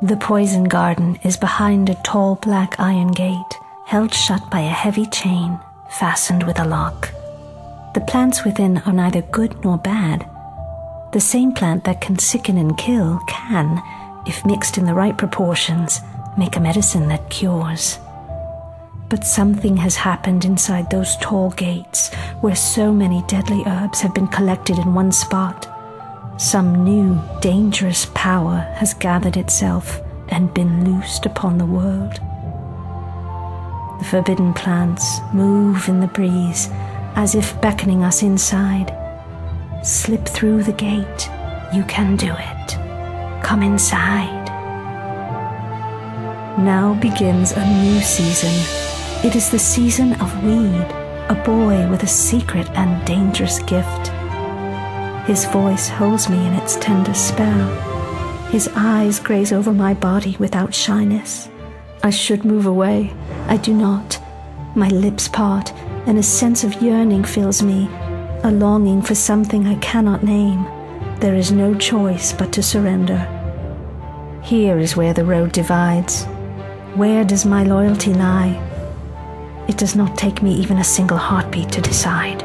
The poison garden is behind a tall black iron gate, held shut by a heavy chain, fastened with a lock. The plants within are neither good nor bad. The same plant that can sicken and kill can, if mixed in the right proportions, make a medicine that cures. But something has happened inside those tall gates, where so many deadly herbs have been collected in one spot. Some new, dangerous power has gathered itself and been loosed upon the world. The forbidden plants move in the breeze, as if beckoning us inside. Slip through the gate. You can do it. Come inside. Now begins a new season. It is the season of Weed, a boy with a secret and dangerous gift. His voice holds me in its tender spell. His eyes graze over my body without shyness. I should move away. I do not. My lips part, and a sense of yearning fills me, a longing for something I cannot name. There is no choice but to surrender. Here is where the road divides. Where does my loyalty lie? It does not take me even a single heartbeat to decide.